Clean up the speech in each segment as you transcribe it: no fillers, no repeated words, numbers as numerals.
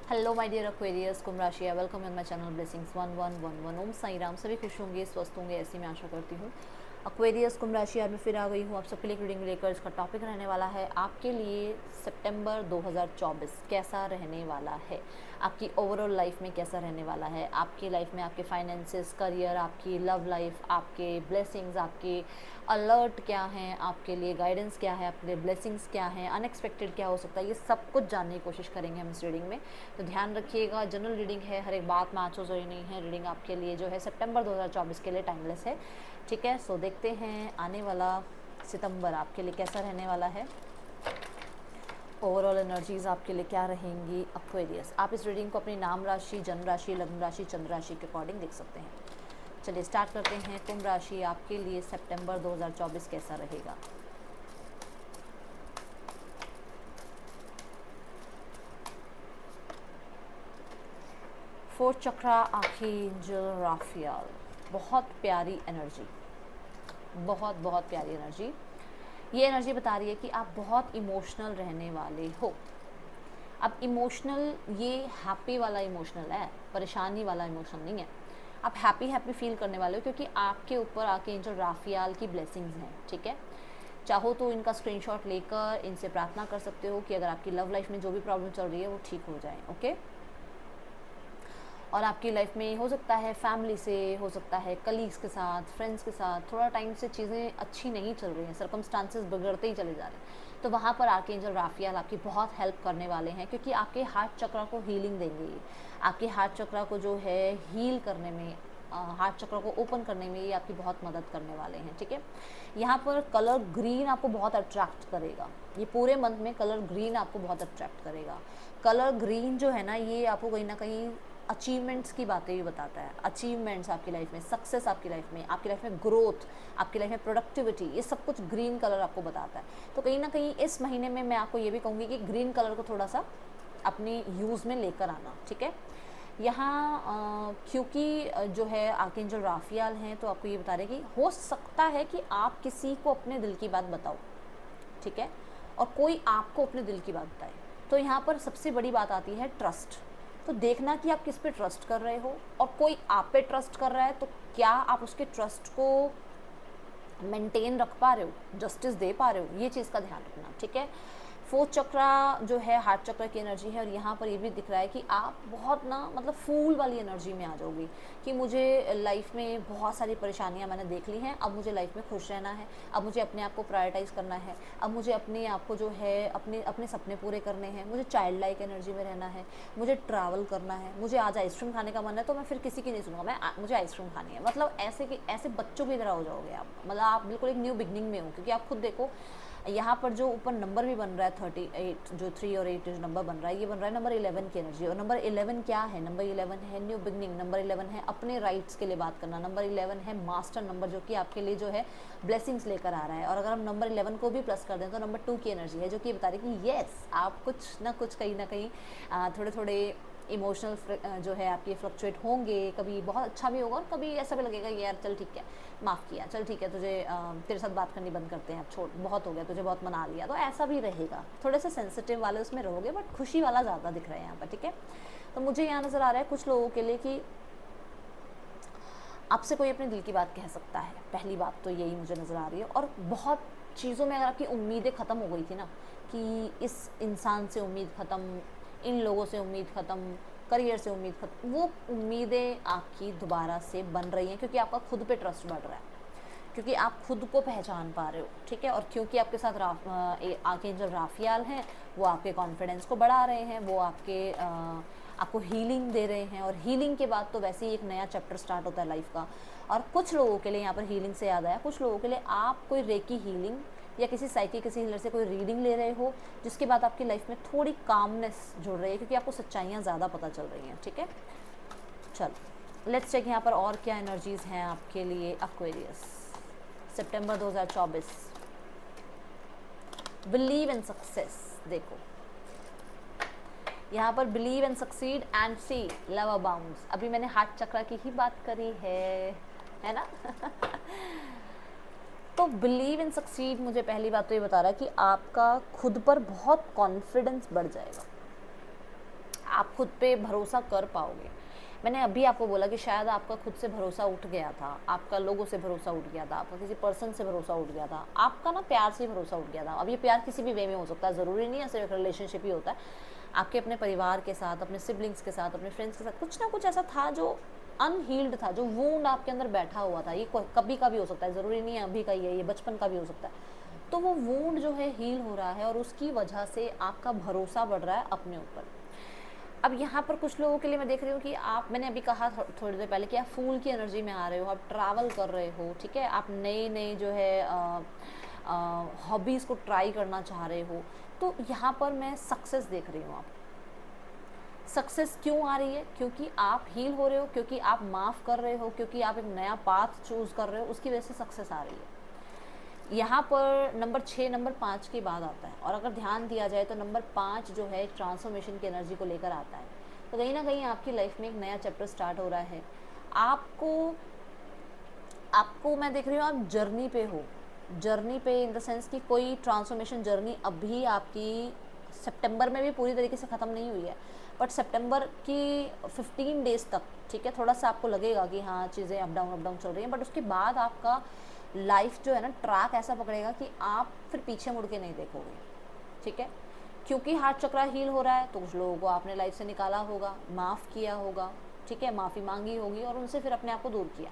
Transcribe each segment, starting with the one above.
Hello my dear Aquarius, कुंभ राशि है। Welcome on my channel blessings 1111। ओम साई राम। सभी खुश होंगे, स्वस्थ होंगे, ऐसी मैं आशा करती हूँ। एक्वेरियस कुंभ राशि आज मैं फिर आ गई हूँ आप सबके लिए रीडिंग लेकर। इसका टॉपिक रहने वाला है आपके लिए सितंबर 2024 कैसा रहने वाला है, आपकी ओवरऑल लाइफ में कैसा रहने वाला है, आपकी लाइफ में आपके फाइनेंसेस, करियर, आपकी लव लाइफ, आपके ब्लेसिंग्स, आपके अलर्ट क्या हैं, आपके लिए गाइडेंस क्या है, आपके लिए ब्लेसिंग्स क्या हैं, अनएक्सपेक्टेड क्या हो सकता है, ये सब कुछ जानने की कोशिश करेंगे हम इस रीडिंग में। तो ध्यान रखिएगा, जनरल रीडिंग है, हर एक बात मैच हो जरूरी नहीं है। रीडिंग आपके लिए जो है सितंबर 2024 के लिए टाइमलेस है, ठीक है। सो देखते हैं आने वाला सितंबर आपके लिए कैसा रहने वाला है, ओवरऑल एनर्जीज आपके लिए क्या रहेंगी एक्वेरियस। आप इस रीडिंग को अपनी नाम राशि, जन्म राशि, लग्न राशि, चंद्र राशि के अकॉर्डिंग देख सकते हैं। चलिए स्टार्ट करते हैं। कुंभ राशि आपके लिए सितंबर 2024 कैसा रहेगा। फोर्थ चक्रा, आर्कएंजल राफियाल। बहुत प्यारी एनर्जी, बहुत बहुत प्यारी एनर्जी। ये एनर्जी बता रही है कि आप बहुत इमोशनल रहने वाले हो। अब इमोशनल, ये हैप्पी वाला इमोशनल है, परेशानी वाला इमोशनल नहीं है। आप हैप्पी हैप्पी फील करने वाले हो क्योंकि आपके ऊपर आर्कएंजल राफियाल की ब्लेसिंग्स हैं, ठीक है। चाहो तो इनका स्क्रीनशॉट लेकर इनसे प्रार्थना कर सकते हो कि अगर आपकी लव लाइफ में जो भी प्रॉब्लम चल रही है वो ठीक हो जाए, ओके। और आपकी लाइफ में हो सकता है फैमिली से, हो सकता है कलीग्स के साथ, फ्रेंड्स के साथ थोड़ा टाइम से चीज़ें अच्छी नहीं चल रही हैं, सर्कमस्टांसेस बिगड़ते ही चले जा रहे हैं। तो वहाँ पर आर्कएंजल राफियाल आपकी बहुत हेल्प करने वाले हैं क्योंकि आपके हार्ट चक्र को हीलिंग देंगे ये। आपके हार्ट चक्र को जो है हील करने में, हार्ट चक्र को ओपन करने में ये आपकी बहुत मदद करने वाले हैं, ठीक है। यहाँ पर कलर ग्रीन आपको बहुत अट्रैक्ट करेगा। ये पूरे मंथ में कलर ग्रीन आपको बहुत अट्रैक्ट करेगा। कलर ग्रीन जो है ना, ये आपको कहीं ना कहीं अचीवमेंट्स की बातें भी बताता है। अचीवमेंट्स आपकी लाइफ में, सक्सेस आपकी लाइफ में ग्रोथ, आपकी लाइफ में प्रोडक्टिविटी, ये सब कुछ ग्रीन कलर आपको बताता है। तो कहीं ना कहीं इस महीने में मैं आपको ये भी कहूँगी कि ग्रीन कलर को थोड़ा सा अपनी यूज़ में लेकर आना, ठीक है। यहाँ क्योंकि जो है आर्कएंजल राफियाल हैं, तो आपको ये बता रहे कि हो सकता है कि आप किसी को अपने दिल की बात बताओ, ठीक है, और कोई आपको अपने दिल की बात बताए। तो यहाँ पर सबसे बड़ी बात आती है ट्रस्ट। तो देखना कि आप किस पे ट्रस्ट कर रहे हो, और कोई आप पे ट्रस्ट कर रहा है तो क्या आप उसके ट्रस्ट को मेंटेन रख पा रहे हो, जस्टिस दे पा रहे हो, ये चीज़ का ध्यान रखना, ठीक है। फोर्थ चक्रा जो है हार्ट चक्र की एनर्जी है, और यहाँ पर ये भी दिख रहा है कि आप बहुत ना मतलब फूल वाली एनर्जी में आ जाओगी कि मुझे लाइफ में बहुत सारी परेशानियाँ मैंने देख ली हैं, अब मुझे लाइफ में खुश रहना है, अब मुझे अपने आप को प्रायोरिटाइज़ करना है, अब मुझे अपने आप को जो है अपने अपने सपने पूरे करने हैं, मुझे चाइल्ड लाइक एनर्जी में रहना है, मुझे ट्रैवल करना है, मुझे आज आइसक्रीम खाने का मन है तो मैं फिर किसी की नहीं सुनूंगा, मुझे आइसक्रीम खानी है। मतलब ऐसे बच्चों की तरह हो जाओगे आप, मतलब आप बिल्कुल एक न्यू बिगनिंग में हो। क्योंकि आप खुद देखो यहाँ पर जो ऊपर नंबर भी बन रहा है 38, जो 3 और 8 जो नंबर बन रहा है, ये बन रहा है नंबर 11 की एनर्जी। और नंबर 11 क्या है? नंबर 11 है न्यू बिगनिंग, नंबर 11 है अपने राइट्स के लिए बात करना, नंबर 11 है मास्टर नंबर, जो कि आपके लिए जो है ब्लेसिंग्स लेकर आ रहा है। और अगर हम नंबर 11 को भी प्लस कर दें तो नंबर 2 की एनर्जी है, जो कि बता रही है कि येस आप कुछ ना कुछ कहीं ना कहीं थोड़े थोड़े इमोशनल जो है आपके फ्लक्चुएट होंगे। कभी बहुत अच्छा भी होगा और कभी ऐसा भी लगेगा यार चल ठीक है, माफ़ किया, चल ठीक है, तुझे तेरे साथ बात करनी बंद करते हैं, अब छोड़, बहुत हो गया, तुझे बहुत मना लिया। तो ऐसा भी रहेगा, थोड़े से सेंसिटिव वाले उसमें रहोगे, बट खुशी वाला ज़्यादा दिख रहा है यहाँ पर, ठीक है। तो मुझे यहाँ नज़र आ रहा है कुछ लोगों के लिए कि आपसे कोई अपने दिल की बात कह सकता है। पहली बात तो यही मुझे नज़र आ रही है। और बहुत चीज़ों में अगर आपकी उम्मीदें ख़त्म हो गई थी ना, कि इस इंसान से उम्मीद ख़त्म, इन लोगों से उम्मीद ख़त्म, करियर से उम्मीद ख़त्म, वो उम्मीदें आपकी दोबारा से बन रही हैं क्योंकि आपका खुद पे ट्रस्ट बढ़ रहा है, क्योंकि आप खुद को पहचान पा रहे हो, ठीक है। और क्योंकि आपके साथ आर्कएंजल राफियाल हैं, वो आपके कॉन्फिडेंस को बढ़ा रहे हैं, वो आपको हीलिंग दे रहे हैं। और हीलिंग के बाद तो वैसे ही एक नया चैप्टर स्टार्ट होता है लाइफ का। और कुछ लोगों के लिए यहाँ पर हीलिंग से याद आया, कुछ लोगों के लिए आप कोई रेकी हीलिंग या किसी साइकी, किसी हीलर से कोई रीडिंग ले रहे हो, जिसके बाद आपकी लाइफ में थोड़ी कामनेस जुड़ रही है क्योंकि आपको सच्चाइयाँ ज़्यादा पता चल रही हैं, ठीक है। चलो लेट्स चेक यहाँ पर और क्या एनर्जीज हैं आपके लिए एक्वेरियस सितंबर 2024। Believe in success. देखो यहाँ पर believe and succeed and see love abounds. अभी मैंने हार्ट चक्र की ही बात करी है ना। तो बिलीव इन सक्सीड मुझे पहली बात तो ये बता रहा है कि आपका खुद पर बहुत कॉन्फिडेंस बढ़ जाएगा। आप खुद पे भरोसा कर पाओगे। मैंने अभी आपको बोला कि शायद आपका खुद से भरोसा उठ गया था, आपका लोगों से भरोसा उठ गया था, आपका किसी पर्सन से भरोसा उठ गया था, आपका ना प्यार से भरोसा उठ गया था। अब ये प्यार किसी भी वे में हो सकता है, ज़रूरी नहीं है सिर्फ रिलेशनशिप ही होता है। आपके अपने परिवार के साथ, अपने सिबलिंग्स के साथ, अपने फ्रेंड्स के साथ कुछ ना कुछ ऐसा था जो अनहील्ड था, जो वूंड आपके अंदर बैठा हुआ था। ये कभी का भी हो सकता है, ज़रूरी नहीं है अभी का ही है, ये बचपन का भी हो सकता है। तो वो वूंड जो है हील हो रहा है और उसकी वजह से आपका भरोसा बढ़ रहा है अपने ऊपर। अब यहाँ पर कुछ लोगों के लिए मैं देख रही हूँ कि आप, मैंने अभी कहा थोड़ी देर पहले कि आप फूल की एनर्जी में आ रहे हो, आप ट्रैवल कर रहे हो, ठीक है, आप नए नए जो है हॉबीज़ को ट्राई करना चाह रहे हो। तो यहाँ पर मैं सक्सेस देख रही हूँ। आप सक्सेस क्यों आ रही है? क्योंकि आप हील हो रहे हो, क्योंकि आप माफ़ कर रहे हो, क्योंकि आप एक नया पाथ चूज़ कर रहे हो, उसकी वजह से सक्सेस आ रही है। यहाँ पर नंबर 6, नंबर 5 की बात आता है, और अगर ध्यान दिया जाए तो नंबर 5 जो है ट्रांसफॉर्मेशन की एनर्जी को लेकर आता है। तो कहीं ना कहीं आपकी लाइफ में एक नया चैप्टर स्टार्ट हो रहा है। आपको आपको मैं देख रही हूँ आप जर्नी पे हो, जर्नी पे इन द सेंस कि कोई ट्रांसफॉर्मेशन जर्नी अभी आपकी सितंबर में भी पूरी तरीके से ख़त्म नहीं हुई है, बट सितंबर की 15 डेज़ तक, ठीक है, थोड़ा सा आपको लगेगा कि हाँ चीज़ें अप डाउन चल रही हैं, बट उसके बाद आपका लाइफ जो है ना ट्रैक ऐसा पकड़ेगा कि आप फिर पीछे मुड़ के नहीं देखोगे, ठीक है। क्योंकि हार्ट चक्रा हील हो रहा है, तो कुछ लोगों को आपने लाइफ से निकाला होगा, माफ़ किया होगा, ठीक है, माफ़ी मांगी होगी और उनसे फिर अपने आप को दूर किया।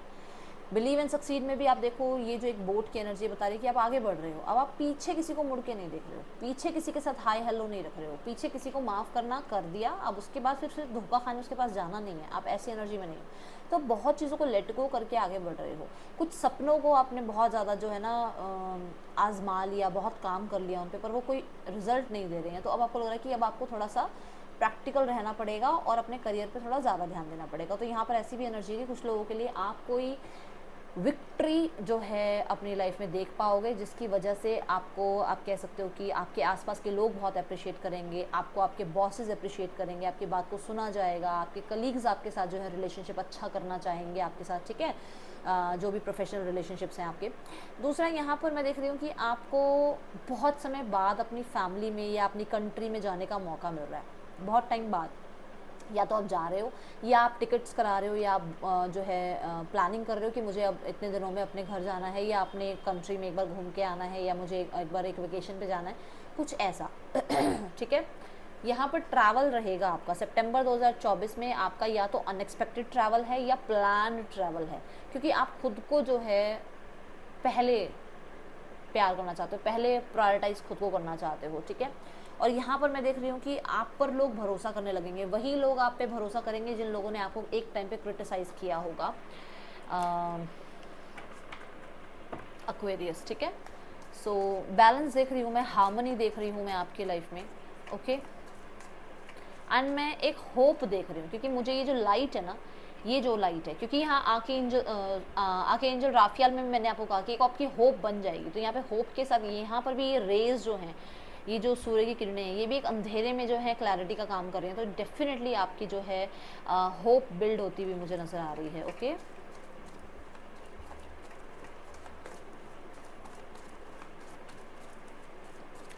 बिलीव एंड सक्सीड में भी आप देखो, ये जो एक बोट की एनर्जी बता रही है कि आप आगे बढ़ रहे हो। अब आप पीछे किसी को मुड़ के नहीं देख रहे हो, पीछे किसी के साथ हाय हेलो नहीं रख रहे हो, पीछे किसी को माफ़ करना कर दिया, अब उसके बाद फिर धोखा खाने उसके पास जाना नहीं है, आप ऐसी एनर्जी में नहीं हो। तो बहुत चीज़ों को लेट गो करके आगे बढ़ रहे हो। कुछ सपनों को आपने बहुत ज़्यादा जो है ना आजमा लिया, बहुत काम कर लिया उन पर, वो कोई रिजल्ट नहीं दे रहे हैं। तो अब आपको लग रहा है कि अब आपको थोड़ा सा प्रैक्टिकल रहना पड़ेगा और अपने करियर पे थोड़ा ज़्यादा ध्यान देना पड़ेगा। तो यहाँ पर ऐसी भी एनर्जी है कि कुछ लोगों के लिए आप कोई विक्ट्री जो है अपनी लाइफ में देख पाओगे, जिसकी वजह से आपको, आप कह सकते हो कि आपके आसपास के लोग बहुत अप्रिशिएट करेंगे, आपको आपके बॉसेस अप्रिशिएट करेंगे, आपकी बात को सुना जाएगा, आपके कलीग्स आपके साथ जो है रिलेशनशिप अच्छा करना चाहेंगे आपके साथ, ठीक है, जो भी प्रोफेशनल रिलेशनशिप्स हैं आपके। दूसरा यहाँ पर मैं देख रही हूँ कि आपको बहुत समय बाद अपनी फैमिली में या अपनी कंट्री में जाने का मौका मिल रहा है, बहुत टाइम बाद। या तो आप जा रहे हो, या आप टिकट्स करा रहे हो, या आप जो है प्लानिंग कर रहे हो कि मुझे अब इतने दिनों में अपने घर जाना है, या अपने कंट्री में एक बार घूम के आना है, या मुझे एक बार एक वेकेशन पे जाना है, कुछ ऐसा। ठीक है, यहाँ पर ट्रैवल रहेगा आपका सितंबर 2024 में। आपका या तो अनएक्सपेक्टेड ट्रैवल है या प्लान ट्रैवल है, क्योंकि आप खुद को जो है पहले प्यार करना चाहते हो, पहले प्रायोरिटाइज खुद को करना चाहते हो, ठीक है। और यहाँ पर मैं देख रही हूँ कि आप पर लोग भरोसा करने लगेंगे, वही लोग आप पे भरोसा करेंगे जिन लोगों ने आपको एक टाइम पे क्रिटिसाइज़ किया होगा। एक्वेरियस, ठीक है। सो बैलेंस देख रही हूँ मैं, हार्मनी देख रही हूँ मैं आपकी लाइफ में, ओके। एंड मैं एक होप देख रही हूँ, क्योंकि मुझे ये जो लाइट है ना, ये जो लाइट है, क्योंकि यहाँ आके एंजल राफियाल में मैंने आपको कहा कि एक आपकी होप बन जाएगी। तो यहाँ पे होप के साथ यहाँ पर भी ये रेज जो हैं, ये जो सूर्य की किरणें हैं, ये भी एक अंधेरे में जो है क्लैरिटी का काम कर रही हैं। तो डेफिनेटली आपकी जो है होप बिल्ड होती हुई मुझे नज़र आ रही है, ओके।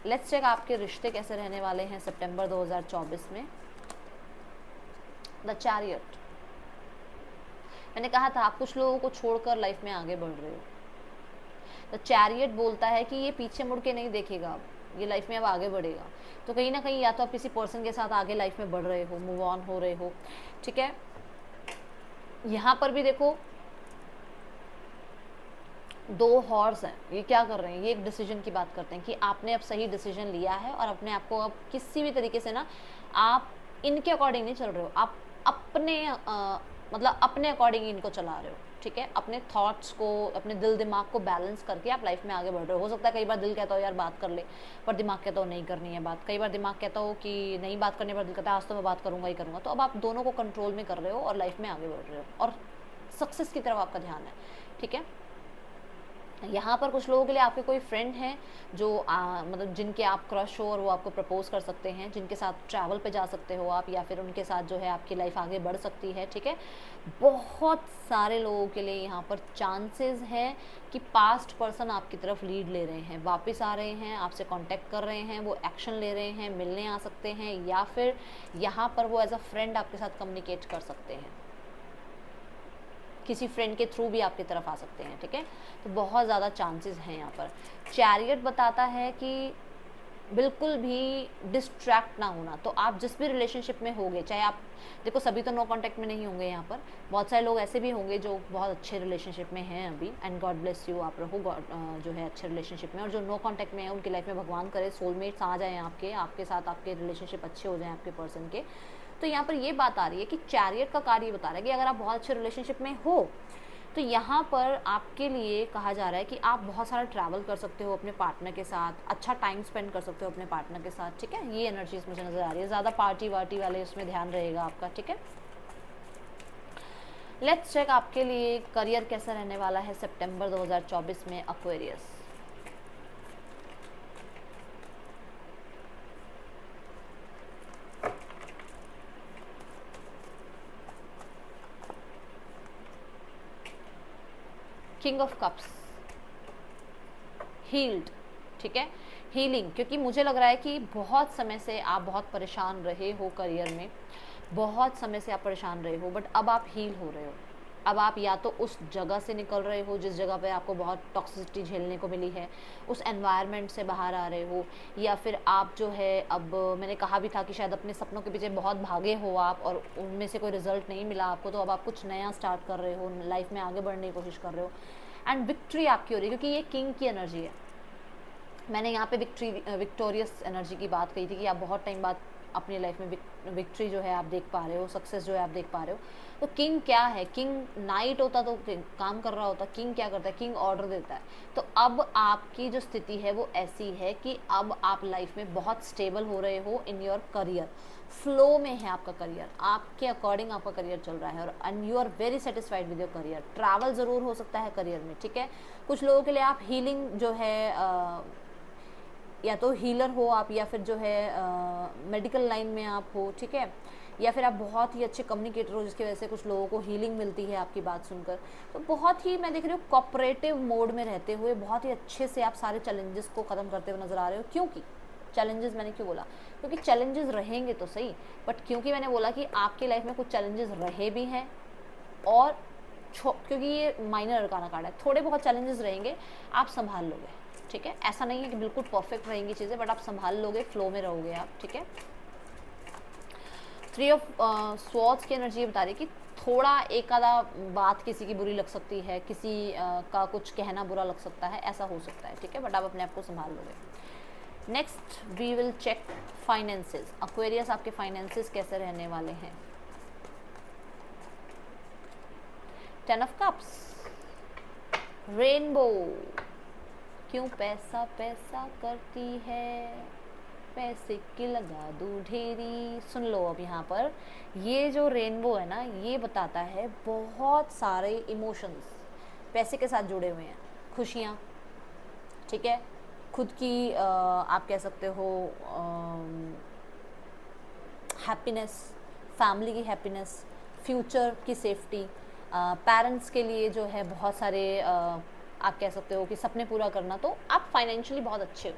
लेट्स चेक आपके रिश्ते कैसे रहने वाले हैं सितंबर 2024 में। द चैरियट, मैंने कहा था आप कुछ लोगों को छोड़कर लाइफ में आगे बढ़ रहे हो। द चैरियट बोलता है कि ये पीछे मुड़ के नहीं देखेगा, ये लाइफ में अब आगे बढ़ेगा। तो कहीं ना कहीं या तो आप किसी पर्सन के साथ आगे लाइफ में बढ़ रहे हो, मूव ऑन हो रहे हो, ठीक है। यहाँ पर भी देखो 2 हॉर्स हैं, ये क्या कर रहे हैं, ये एक डिसीजन की बात करते हैं कि आपने अब सही डिसीजन लिया है और अपने आप को अब किसी भी तरीके से ना आप इनके अकॉर्डिंग नहीं चल रहे हो, आप अपने मतलब अपने अकॉर्डिंग इनको चला रहे हो, ठीक है। अपने थॉट्स को, अपने दिल दिमाग को बैलेंस करके आप लाइफ में आगे बढ़ रहे हो सकता है कई बार दिल कहता हो यार बात कर ले, पर दिमाग कहता हो नहीं करनी है बात। कई बार दिमाग कहता हो कि नहीं बात करने पर दिल कहता है आज तो मैं बात करूँगा ही करूँगा। तो अब आप दोनों को कंट्रोल में कर रहे हो और लाइफ में आगे बढ़ रहे हो और सक्सेस की तरफ आपका ध्यान है, ठीक है। यहाँ पर कुछ लोगों के लिए आपके कोई फ्रेंड हैं जो मतलब जिनके आप क्रश हो और वो आपको प्रपोज कर सकते हैं, जिनके साथ ट्रैवल पे जा सकते हो आप, या फिर उनके साथ जो है आपकी लाइफ आगे बढ़ सकती है, ठीक है। बहुत सारे लोगों के लिए यहाँ पर चांसेस है कि पास्ट पर्सन आपकी तरफ लीड ले रहे हैं, वापस आ रहे हैं, आपसे कांटेक्ट कर रहे हैं, वो एक्शन ले रहे हैं, मिलने आ सकते हैं, या फिर यहाँ पर वो एज अ फ्रेंड आपके साथ कम्युनिकेट कर सकते हैं, किसी फ्रेंड के थ्रू भी आपकी तरफ आ सकते हैं, ठीक है। तो बहुत ज़्यादा चांसेस हैं यहाँ पर। चैरियट बताता है कि बिल्कुल भी डिस्ट्रैक्ट ना होना। तो आप जिस भी रिलेशनशिप में होंगे, चाहे आप देखो सभी तो नो कांटेक्ट में नहीं होंगे, यहाँ पर बहुत सारे लोग ऐसे भी होंगे जो बहुत अच्छे रिलेशनशिप में हैं अभी, एंड गॉड ब्लेस यू, आप रहो गॉड जो है अच्छे रिलेशनशिप में। और जो नो कांटेक्ट में है उनकी लाइफ में भगवान करे सोलमेट्स आ जाएँ आपके साथ, आपके रिलेशनशिप अच्छे हो जाएँ आपके पर्सन के। तो यहाँ पर ये बात आ रही है कि चैरियट का कार्य बता रहा है कि अगर आप बहुत अच्छे रिलेशनशिप में हो तो यहाँ पर आपके लिए कहा जा रहा है कि आप बहुत सारा ट्रैवल कर सकते हो अपने पार्टनर के साथ, अच्छा टाइम स्पेंड कर सकते हो अपने पार्टनर के साथ, ठीक है। ये एनर्जीज मुझे नज़र आ रही है, ज़्यादा पार्टी वार्टी वाले उसमें ध्यान रहेगा आपका, ठीक है। लेट्स चेक आपके लिए करियर कैसा रहने वाला है सितंबर 2024 में Aquarius. King of cups, healed, ठीक है, हीलिंग, क्योंकि मुझे लग रहा है कि बहुत समय से आप बहुत परेशान रहे हो करियर में, बहुत समय से आप परेशान रहे हो, बट अब आप हील हो रहे हो। अब आप या तो उस जगह से निकल रहे हो जिस जगह पे आपको बहुत टॉक्सिसिटी झेलने को मिली है, उस एनवायरनमेंट से बाहर आ रहे हो, या फिर आप जो है अब मैंने कहा भी था कि शायद अपने सपनों के पीछे बहुत भागे हो आप और उनमें से कोई रिजल्ट नहीं मिला आपको, तो अब आप कुछ नया स्टार्ट कर रहे हो, लाइफ में आगे बढ़ने की कोशिश कर रहे हो, एंड विक्ट्री आपकी हो रही है क्योंकि ये किंग की एनर्जी है। मैंने यहाँ पे विक्टोरियस एनर्जी की बात कही थी कि आप बहुत टाइम बाद अपनी लाइफ में विक्ट्री जो है आप देख पा रहे हो, सक्सेस जो है आप देख पा रहे हो। तो किंग क्या है, किंग नाइट होता तो काम कर रहा होता, किंग क्या करता है, किंग ऑर्डर देता है। तो अब आपकी जो स्थिति है वो ऐसी है कि अब आप लाइफ में बहुत स्टेबल हो रहे हो इन योर करियर, फ्लो में है आपका करियर, आपके अकॉर्डिंग आपका करियर चल रहा है, और and you are very satisfied with your career. Travel ज़रूर हो सकता है करियर में, ठीक है। कुछ लोगों के लिए आप हीलिंग जो है या तो हीलर हो आप, या फिर जो है मेडिकल लाइन में आप हो, ठीक है, या फिर आप बहुत ही अच्छे कम्युनिकेटर हो जिसकी वजह से कुछ लोगों को हीलिंग मिलती है आपकी बात सुनकर। तो बहुत ही मैं देख रही हूँ कोऑपरेटिव मोड में रहते हुए बहुत ही अच्छे से आप सारे चैलेंजेस को ख़त्म करते हुए नज़र आ रहे हो। क्योंकि चैलेंजेस मैंने क्यों बोला, क्योंकि चैलेंजेस रहेंगे तो सही, बट क्योंकि मैंने बोला कि आपकी लाइफ में कुछ चैलेंजेस रहे भी हैं, और क्योंकि ये माइनर अरकाना कार्ड है, थोड़े बहुत चैलेंजेस रहेंगे, आप संभाल लोगे, ठीक है। ऐसा नहीं है कि बिल्कुल परफेक्ट रहेंगी चीज़ें, बट आप संभाल लोगे, फ्लो में रहोगे आप, ठीक है। 3 ऑफ स्वॉर्ड्स की एनर्जी बता रही है कि थोड़ा एक आधा बात किसी की बुरी लग सकती है, किसी का कुछ कहना बुरा लग सकता है, ऐसा हो सकता है, ठीक है, बट आप अपने आप को संभाल लोगे। Next we will check finances. Aquarius आपके फाइनेंसेस कैसे रहने वाले हैं। 10 ऑफ कप्स, रेनबो, क्यों पैसा पैसा करती है, पैसे की लगा दूँ ढेरी। सुन लो अब यहाँ पर ये जो रेनबो है ना, ये बताता है बहुत सारे इमोशंस पैसे के साथ जुड़े हुए हैं, खुशियाँ, ठीक है, खुद की आप कह सकते हो हैप्पीनेस, फैमिली की हैप्पीनेस, फ्यूचर की सेफ्टी, पेरेंट्स के लिए जो है बहुत सारे आप कह सकते हो कि सपने पूरा करना। तो आप फाइनेंशियली बहुत अच्छे हो,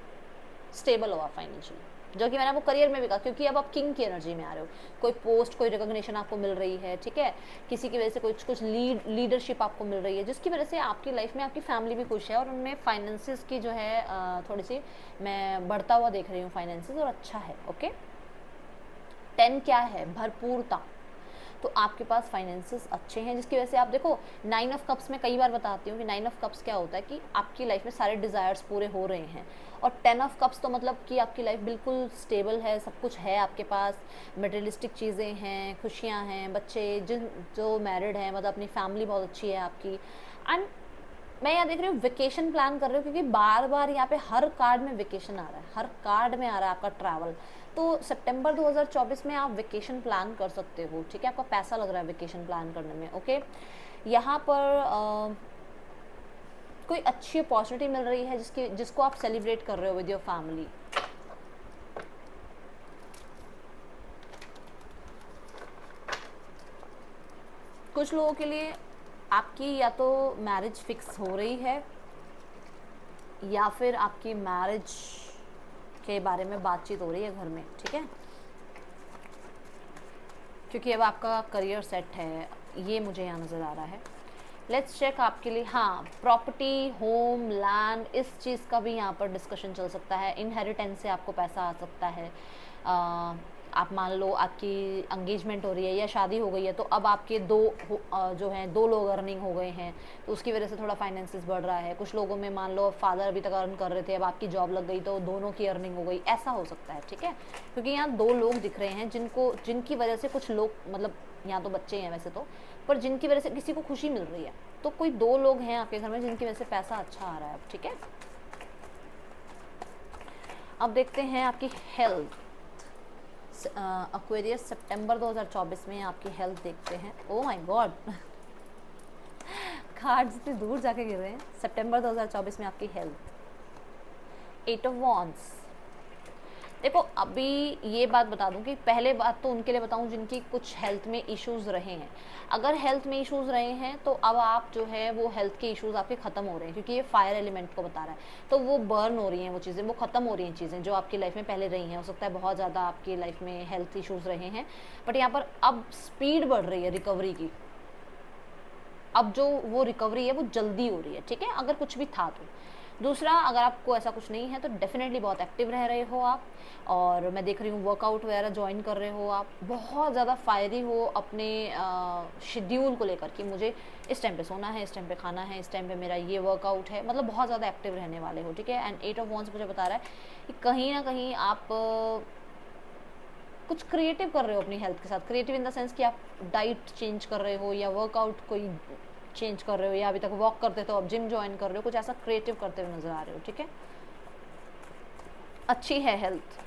स्टेबल हो आप फाइनेंशियली, जो कि मैंने आपको करियर में भी कहा, क्योंकि अब आप किंग की एनर्जी में आ रहे हो, कोई पोस्ट, कोई रिकॉग्निशन आपको मिल रही है, ठीक है, किसी की वजह से कुछ लीडरशिप आपको मिल रही है, जिसकी वजह से आपकी लाइफ में आपकी फैमिली भी खुश है, और उनमें फाइनेंसिस की जो है थोड़ी सी मैं बढ़ता हुआ देख रही हूँ फाइनेंसिस, और अच्छा है, ओके। 10 क्या है, भरपूरता। तो आपके पास फाइनेंसेस अच्छे हैं, जिसकी वजह से आप देखो 9 ऑफ कप्स में कई बार बताती हूँ कि 9 ऑफ कप्स क्या होता है कि आपकी लाइफ में सारे डिज़ायर्स पूरे हो रहे हैं, और 10 ऑफ कप्स तो मतलब कि आपकी लाइफ बिल्कुल स्टेबल है, सब कुछ है आपके पास, मटेरियलिस्टिक चीज़ें हैं, खुशियाँ हैं, बच्चे जो मैरिड हैं, मतलब अपनी फैमिली बहुत अच्छी है आपकी। एंड मैं यहाँ देख रही हूँ वेकेशन प्लान कर रही हूँ, क्योंकि बार बार यहाँ पे हर कार्ड में वेकेशन आ रहा है, हर कार्ड में आ रहा है आपका ट्रैवल। तो सितंबर 2024 में आप वेकेशन प्लान कर सकते हो, ठीक है, आपका पैसा लग रहा है वेकेशन प्लान करने में, ओके। यहाँ पर कोई अच्छी अपॉर्चुनिटी मिल रही है जिसको आप सेलिब्रेट कर रहे हो विद योर फैमिली। कुछ लोगों के लिए आपकी या तो मैरिज फिक्स हो रही है या फिर आपकी मैरिज के बारे में बातचीत हो रही है घर में, ठीक है, क्योंकि अब आपका करियर सेट है, ये मुझे यहाँ नज़र आ रहा है। लेट्स चेक आपके लिए, हाँ, प्रॉपर्टी, होम, लैंड, इस चीज़ का भी यहाँ पर डिस्कशन चल सकता है। इनहेरिटेंस से आपको पैसा आ सकता है। आप मान लो आपकी एंगेजमेंट हो रही है या शादी हो गई है, तो अब आपके जो हैं 2 लोग अर्निंग हो गए हैं, तो उसकी वजह से थोड़ा फाइनेंसेस बढ़ रहा है। कुछ लोगों में मान लो फादर अभी तक अर्न कर रहे थे, अब आपकी जॉब लग गई तो दोनों की अर्निंग हो गई, ऐसा हो सकता है, ठीक है, क्योंकि यहाँ 2 लोग दिख रहे हैं जिनकी वजह से कुछ लोग, मतलब यहाँ तो बच्चे हैं वैसे तो, पर जिनकी वजह से किसी को खुशी मिल रही है। तो कोई 2 लोग हैं आपके घर में जिनकी वजह से पैसा अच्छा आ रहा है, ठीक है। अब देखते हैं आपकी हेल्थ। एक्वेरियस, सितंबर 2024 में आपकी हेल्थ देखते हैं। ओह माय गॉड, कार्ड्स इतनी दूर जाके गिर रहे हैं। सितंबर 2024 में आपकी हेल्थ, 8 ऑफ वॉन्ड्स। देखो अभी ये बात बता दूं कि पहले बात तो उनके लिए बताऊं जिनकी कुछ हेल्थ में इश्यूज़ रहे हैं। अगर हेल्थ में इश्यूज़ रहे हैं तो अब आप जो है वो हेल्थ के इश्यूज़ आपके ख़त्म हो रहे हैं, क्योंकि ये फायर एलिमेंट को बता रहा है, तो वो बर्न हो रही हैं, वो चीज़ें वो ख़त्म हो रही हैं, चीज़ें जो आपकी लाइफ में पहले रही हैं। हो सकता है बहुत ज़्यादा आपकी लाइफ में हेल्थ इश्यूज़ रहे हैं, बट यहाँ पर अब स्पीड बढ़ रही है रिकवरी की। अब जो वो रिकवरी है वो जल्दी हो रही है, ठीक है, अगर कुछ भी था तो। दूसरा, अगर आपको ऐसा कुछ नहीं है तो डेफिनेटली बहुत एक्टिव रह रहे हो आप, और मैं देख रही हूँ वर्कआउट वगैरह ज्वाइन कर रहे हो आप, बहुत ज़्यादा फायरी हो अपने शेड्यूल को लेकर कि मुझे इस टाइम पे सोना है, इस टाइम पे खाना है, इस टाइम पे मेरा ये वर्कआउट है, मतलब बहुत ज़्यादा एक्टिव रहने वाले हो, ठीक है। एंड 8 ऑफ वॉन्ड्स मुझे बता रहा है कि कहीं ना कहीं आप कुछ क्रिएटिव कर रहे हो अपनी हेल्थ के साथ। क्रिएटिव इन द सेंस कि आप डाइट चेंज कर रहे हो या वर्कआउट कोई चेंज कर रहे हो, या अभी तक वॉक करते तो अब जिम ज्वाइन कर रहे हो, कुछ ऐसा क्रिएटिव करते हुए नजर आ रहे हो, ठीक है। अच्छी है हेल्थ।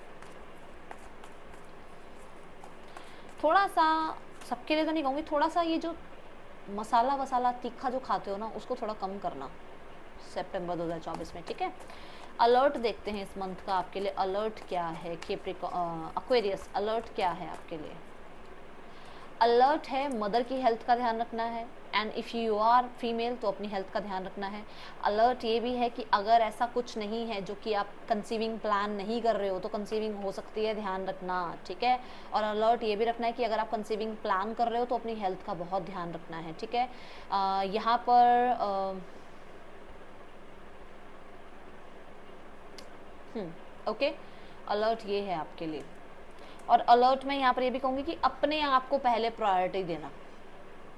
थोड़ा सा, सबके लिए तो नहीं कहूँगी, थोड़ा सा ये जो मसाला वसाला तीखा जो खाते हो ना, उसको थोड़ा कम करना सितंबर 2024 में, ठीक है। अलर्ट देखते हैं इस मंथ का आपके लिए, अलर्ट क्या है। एक्वेरियस, अलर्ट क्या है आपके लिए। अलर्ट है, मदर की हेल्थ का ध्यान रखना है, and if you are female तो अपनी हेल्थ का ध्यान रखना है। अलर्ट ये भी है कि अगर ऐसा कुछ नहीं है जो कि आप कंसीविंग प्लान नहीं कर रहे हो तो कंसीविंग हो सकती है, ध्यान रखना, ठीक है। और अलर्ट ये भी रखना है कि अगर आप कंसीविंग प्लान कर रहे हो तो अपनी हेल्थ का बहुत ध्यान रखना है, ठीक है। यहाँ पर ओके, अलर्ट ये है आपके लिए। और अलर्ट में यहाँ पर ये भी कहूँगी कि अपने आप को पहले प्रायोरिटी देना,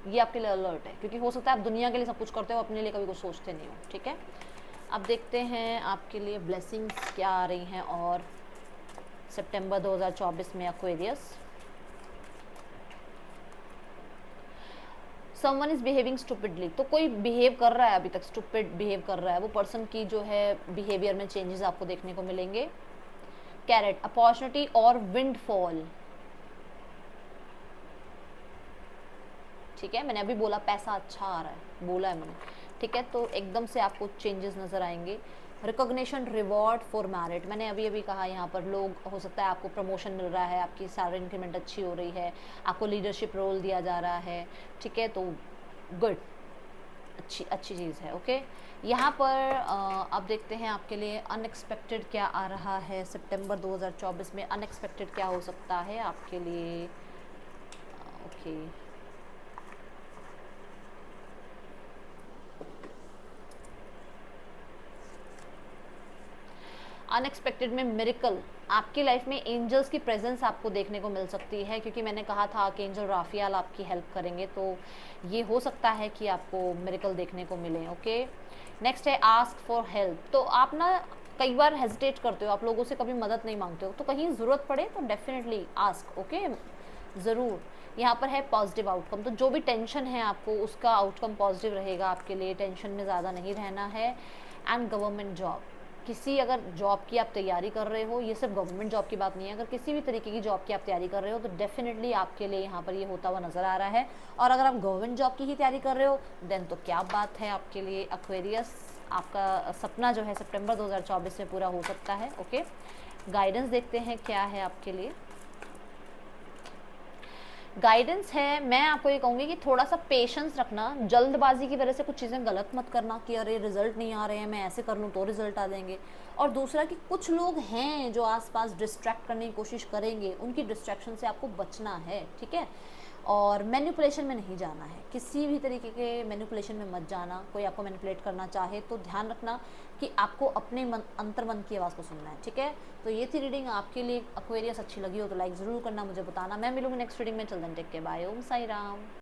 ये आपके लिए अलर्ट है, क्योंकि हो सकता है आप दुनिया के लिए सब कुछ करते हो, अपने लिए कभी कुछ सोचते नहीं हो, ठीक है। अब देखते हैं आपके लिए ब्लेसिंग्स क्या आ रही हैं और सितंबर 2024 में Aquarius. Someone is behaving stupidly, तो कोई बिहेव कर रहा है अभी तक, स्टूपिड बिहेव कर रहा है, वो पर्सन की जो है बिहेवियर में चेंजेस आपको देखने को मिलेंगे। कैरेट, अपॉर्चुनिटी और विंडफॉल, ठीक है, मैंने अभी बोला पैसा अच्छा आ रहा है, बोला है मैंने, ठीक है, तो एकदम से आपको चेंजेस नज़र आएंगे। रिकॉग्निशन, रिवॉर्ड फॉर मेरिट, मैंने अभी अभी कहा, यहाँ पर लोग, हो सकता है आपको प्रमोशन मिल रहा है, आपकी सैलरी इंक्रीमेंट अच्छी हो रही है, आपको लीडरशिप रोल दिया जा रहा है, ठीक है, तो गुड, अच्छी चीज़ है, ओके। यहाँ पर अब देखते हैं आपके लिए अनएक्सपेक्टेड क्या आ रहा है सितंबर 2024 में। अनएक्सपेक्टेड क्या हो सकता है आपके लिए, ओके। अनएक्सपेक्टेड में मिरेकल, आपकी लाइफ में एंजल्स की प्रेजेंस आपको देखने को मिल सकती है, क्योंकि मैंने कहा था कि एंजल राफियाल आपकी हेल्प करेंगे, तो ये हो सकता है कि आपको मिरेकल देखने को मिले, ओके। नेक्स्ट है आस्क फॉर हेल्प, तो आप ना कई बार हेजिटेट करते हो, आप लोगों से कभी मदद नहीं मांगते हो, तो कहीं ज़रूरत पड़े तो डेफिनेटली आस्क, ओके, ज़रूर। यहाँ पर है पॉजिटिव आउटकम, तो जो भी टेंशन है आपको उसका आउटकम पॉजिटिव रहेगा आपके लिए, टेंशन में ज़्यादा नहीं रहना है। एंड गवर्नमेंट जॉब, किसी अगर जॉब की आप तैयारी कर रहे हो, ये सिर्फ गवर्नमेंट जॉब की बात नहीं है, अगर किसी भी तरीके की जॉब की आप तैयारी कर रहे हो तो डेफिनेटली आपके लिए यहाँ पर ये होता हुआ नज़र आ रहा है। और अगर आप गवर्नमेंट जॉब की ही तैयारी कर रहे हो देन तो क्या बात है आपके लिए एक्वेरियस। आपका सपना जो है सितंबर 2024 में पूरा हो सकता है। ओके, गाइडेंस देखते हैं क्या है आपके लिए। गाइडेंस है, मैं आपको ये कहूँगी कि थोड़ा सा पेशेंस रखना, जल्दबाजी की वजह से कुछ चीज़ें गलत मत करना कि अरे रिजल्ट नहीं आ रहे हैं, मैं ऐसे कर लूँ तो रिजल्ट आ जाएंगे। और दूसरा कि कुछ लोग हैं जो आसपास डिस्ट्रैक्ट करने की कोशिश करेंगे, उनकी डिस्ट्रैक्शन से आपको बचना है, ठीक है। और मैनिपुलेशन में नहीं जाना है, किसी भी तरीके के मैनिपुलेशन में मत जाना। कोई आपको मैनिपुलेट करना चाहे तो ध्यान रखना कि आपको अपने मन, अंतर्मन की आवाज़ को सुनना है, ठीक है। तो ये थी रीडिंग आपके लिए। एक्वेरियस अच्छी लगी हो तो लाइक ज़रूर करना, मुझे बताना। मैं मिलूंगी नेक्स्ट रीडिंग में। चल देन टेक के बाय। ओम साई राम।